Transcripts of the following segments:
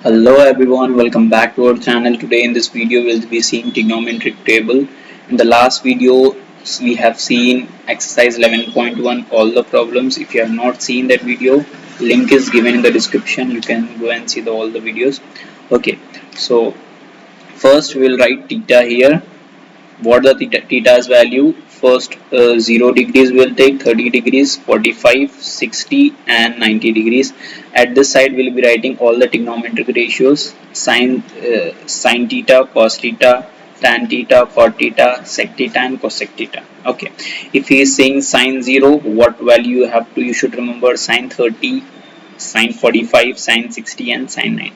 Hello everyone, welcome back to our channel. Today in this video we'll be seeing trigonometric table. In the last video we have seen exercise 11.1 all the problems. If you have not seen that video, link is given in the description. You can go and see all the videos. Okay, so first we'll write theta here. What the theta's value? First 0 degrees will take 30 degrees, 45, 60 and 90 degrees. At this side we'll be writing all the trigonometric ratios: sin theta, cos theta, tan theta, cot theta, sec theta and cosec theta. Okay, if he is saying sin 0, what value you should remember: sin 30, sin 45, sin 60 and sin 90.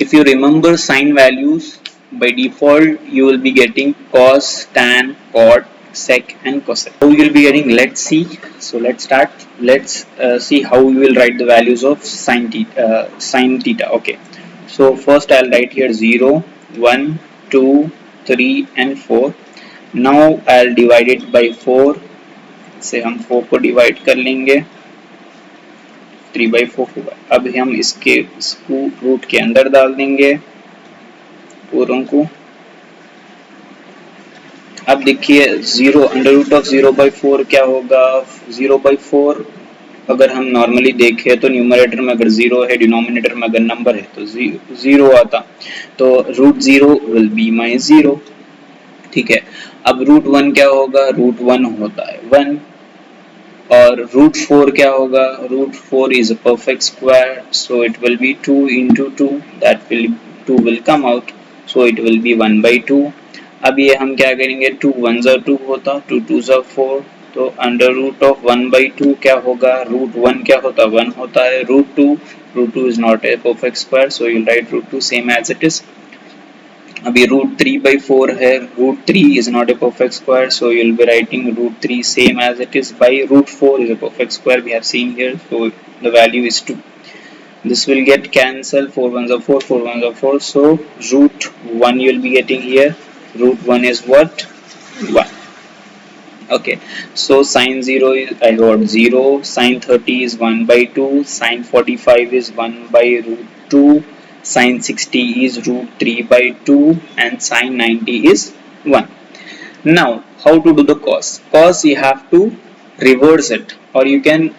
If you remember sin values, by default you will be getting cos, tan, cot, sec and cosec. How you will be getting? Let's see. So let's start. Let's see how we will write the values of sin theta. Okay, so first I'll write here 0, 1, 2, 3 and 4. Now I'll divide it by 4. से हम 4 को divide कर लेंगे, 3/4 होगा. अब हम इसको root के अंदर डाल देंगे पूरों को. अब देखिए 0 अंडर रूट ऑफ 0/4 क्या होगा? 0/4 अगर हम नॉर्मली देखें तो न्यूमरेटर में अगर 0 है, डिनोमिनेटर में अगर नंबर है तो 0 आता, तो रूट 0 विल बी माई 0. ठीक है. अब रूट 1 क्या होगा? रूट 1 होता है 1. और रूट 4 क्या होगा? Root 4 is a perfect square, so it will be 2 into 2, that will 2 will come out, so it will be 1/2. अब ये हम क्या करेंगे? 2 1s are 2 होता, 2 2s are 4, तो अंडर रूट ऑफ 1/2 क्या होगा? रूट 1 क्या होता? 1 होता है. Root 2 is not a perfect square, so you'll write root 2 same as it is. अभी रूट 3/4 है. Root 3 is not a perfect square, so you'll be writing root 3 same as it is by root 4 is a perfect square we have seen here, so the value is 2. This will get cancelled. 4 1s are 4, 4 1s are 4, so root 1 you'll be getting here. Root 1 is what? 1. Okay, so sin 0 is, I got 0. Sin 30 is 1/2. Sin 45 is 1/√2. Sin 60 is √3/2 and sin 90 is 1. Now how to do the cos? Cos you have to reverse it, or you can,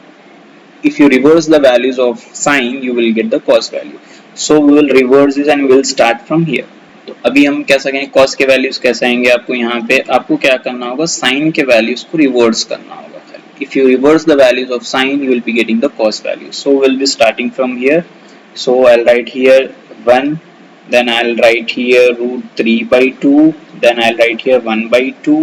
if you reverse the values of sin you will get the cos value. So we will reverse this and we will start from here. तो अभी हम क्या सकेंगे? cos के values कैसे आएंगे? आपको यहाँ पे आपको क्या करना होगा? sin के वैल्यूज को रिवर्स करना होगा. If you reverse the values of sin you will be getting the cos value. So we'll be starting from here. So I'll write here 1, then I'll write here root 3/2, then I'll write here 1/2,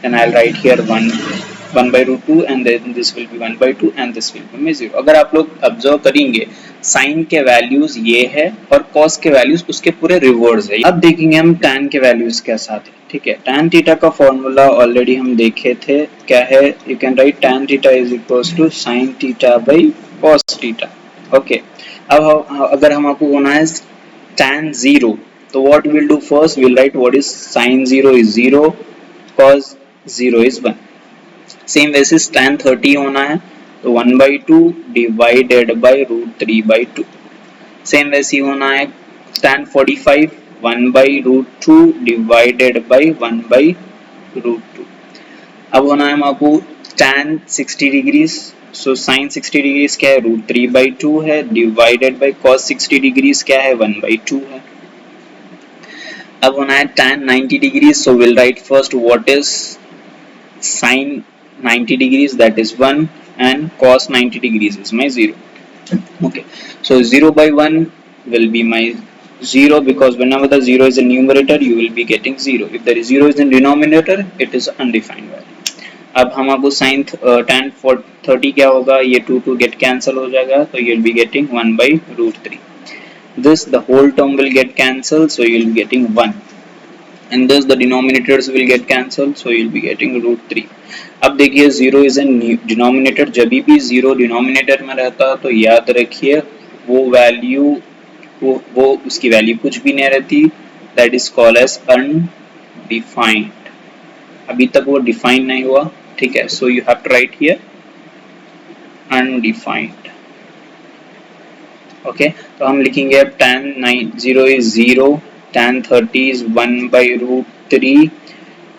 then I'll write here 1/√2 and then this will be 1/2 and this will be 0. अगर आप लोग observe करेंगे sign के values ये है और cos के values उसके पूरे रिवर्स है. अब देखेंगे हम टैन के वैल्यूज के साथ. ठीक है, टैन थीटा का फॉर्मूला ऑलरेडी हम देखे थे. क्या है? You can write tan theta is equals to sine theta by cos theta. Okay, अब अगर हम आपको होना है tan 0, तो what we'll do first, we'll write what is sin 0 is 0, cos 0 is 1. Same वैसे tan 30 होना है तो 1/2 डिवाइडेड बाई √3/2. सेम वैसे होना है tan 45 1/√2 डिवाइडेड बाई 1/√2. अब होना है आपको tan 60 डिग्रीज. सो sin 60 डिग्रीज क्या है? √3/2 है डिवाइडेड बाई cos 60 डिग्रीज क्या है? 1/2 है. अब होना है tan 90 degrees. So will write first what is sin 90 degrees, that is 1, and cos 90 degrees is my 0. Okay, so 0/1 will be my 0, because whenever the 0 is in numerator you will be getting 0. If there is 0 is in denominator it is undefined value. अब हम आपको sin tan 30 क्या होगा? ये 2 get cancel हो जाएगा, तो you will be getting 1/√3. This the whole term will get cancelled, so you will be getting 1. And thus the denominators will get cancelled, so you'll be getting √3. अब देखिए 0 is in denominator. जब भी 0 denominator में रहता तो याद रखिए वो वैल्यू वो उसकी वैल्यू कुछ भी नहीं रहती. That is called as undefined. अभी तक वो डिफाइन नहीं हुआ. ठीक है, so you have to write here undefined. Okay तो हम लिखेंगे अब tan 0 is 0, tan 30 is 1 by root 3,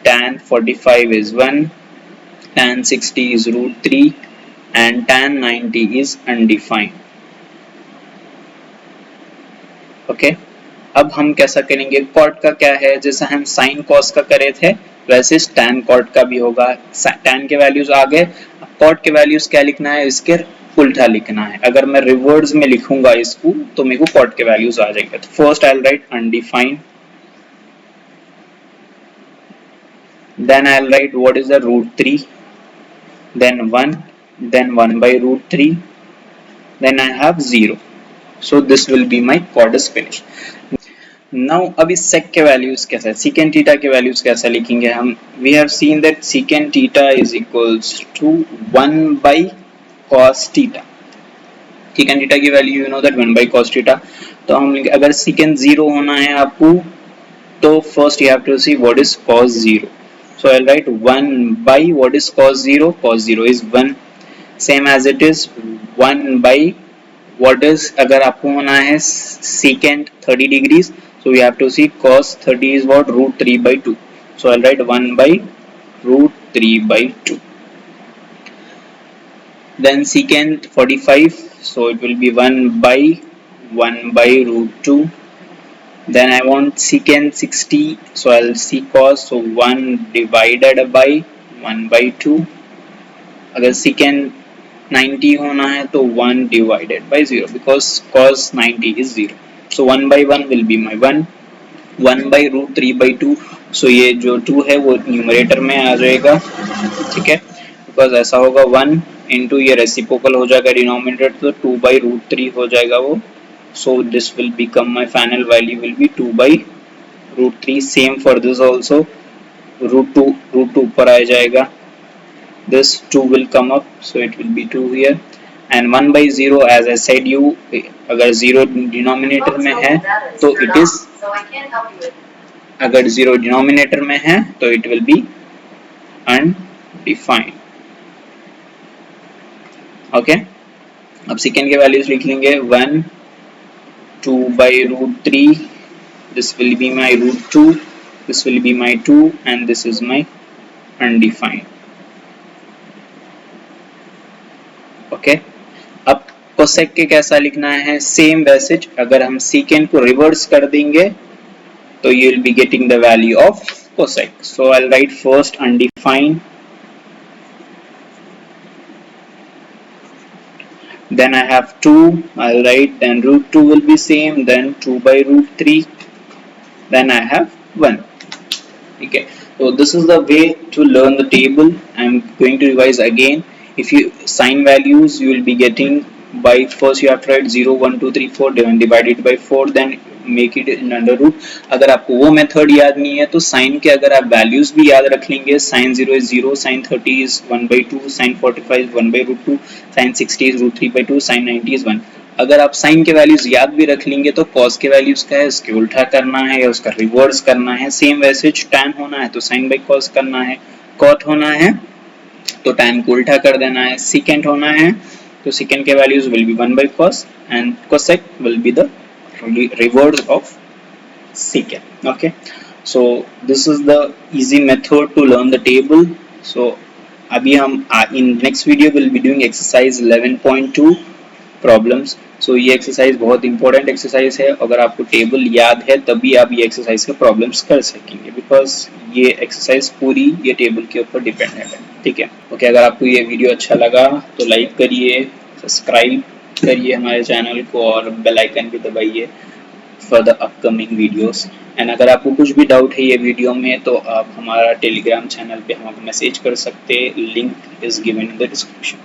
tan 45 is 1, tan 60 is root 3 and tan 90 is undefined. Okay अब हम कैसा करेंगे, कॉट का क्या है, जैसा हम साइन कॉस का करे थे वैसे tan कॉट का भी होगा. tan के वैल्यूज आ गए, कॉट के वैल्यूज क्या लिखना है, इसके उल्टा लिखना है. अगर मैं रिवर्स में लिखूंगा इसको तो मेरे को कॉट के वैल्यूज आ जाएंगे. तो first I will write undefined, then I'll write what is the root 3, then 1, then 1 by root 3, then I have 0. So this will be my chord is finished. Now अब इस sec के values कैसा है, secant theta के values कैसा लिखेंगे हम. We have seen that secant theta is equals to 1 by cos theta. secant theta की value you know that 1 by cos theta. तो हम अगर secant 0 होना है आपको तो first you have to see what is cos 0. So I'll write 1 by what is cos 0. Cos 0 is 1. Same as it is 1 by what is, अगर आपको होना है secant 30 degrees, so you have to see cos 30 is what, root 3 by 2. So I'll write 1 by root 3 by 2. Then secant 45, so it will be 1 by root 2. Then I want secant 60, so I'll see cos, so 1 divided by 1 by 2. अगर secant 90 होना है तो 1 divided by 0 because cos 90 is 0. So 1 by 1 will be my 1, 1 by root 3 by 2. So ये जो 2 है वो numerator में आ जाएगा, ठीक है, बिकॉज ऐसा होगा 1 इंटू ये रेसिप्रोकल हो जाएगा डिनोमिनेटर, तो 2 by root 3 हो जाएगा वो. So this will become my final value will be 2 by root 3. Same for this also, root 2 ऊपर आ जाएगा, this 2 will come up, so it will be 2 here. And 1 by 0 as I said you, अगर 0 denominator में है तो it is, अगर 0 denominator में है तो it will be undefined. Okay अब सेकेंड के वैल्यूज लिख लेंगे 1, 2 by root 3, this will be my root 2, this will be my 2 and this is my undefined. Okay अब कोसेक के कैसा लिखना है, सेम वैसे अगर हम सेकेंड को रिवर्स कर देंगे तो you will be getting the value of cosec. So I'll write first undefined, then I have 2, I'll write, then root 2 will be same, then 2 by root 3, then I have 1. Okay, so this is the way to learn the table. I'm going to revise again. If you sign values, you will be getting by first you have to write 0, 1, 2, 3, 4, then divide it by 4, then make it in under root. अगर आपको वो method याद नहीं है तो sign के अगर आप वैल्यूज भी याद रख लेंगे, sin 0 is 0, sin 30 is 1 by 2, sin 45 is 1 by root 2, sin 60 is root 3 by 2, sin 90 is 1. अगर आप साइन के वैल्यूज याद भी रख लेंगे तो कॉस के वैल्यूज का है इसके उल्टा करना है या उसका रिवर्स करना है. सेम वैसे टैन होना है तो साइन बाई कॉस करना है, कॉट होना है तो टैन को उल्टा कर देना है, सेकेंड होना है तो सेकेंड के values will be 1 by cos and cosec will be the reverse of secant. Okay, so this is the easy method to learn the table. So अभी हम in next video will be doing exercise 11.2 problems. So ये exercise बहुत important exercise है, अगर आपको table याद है तभी आप ये एक्सरसाइज के प्रॉब्लम्स कर सकेंगे, बिकॉज ये एक्सरसाइज पूरी ये टेबल के ऊपर डिपेंडेंट है. ठीक है, ओके, अगर आपको ये वीडियो अच्छा लगा तो लाइक करिए, सब्सक्राइब करिए हमारे चैनल को और बेल आइकन भी दबाइए for the upcoming videos. And अगर आपको कुछ भी डाउट है ये वीडियो में तो आप हमारा टेलीग्राम चैनल पे हमको मैसेज कर सकते हैं, link is given in the description.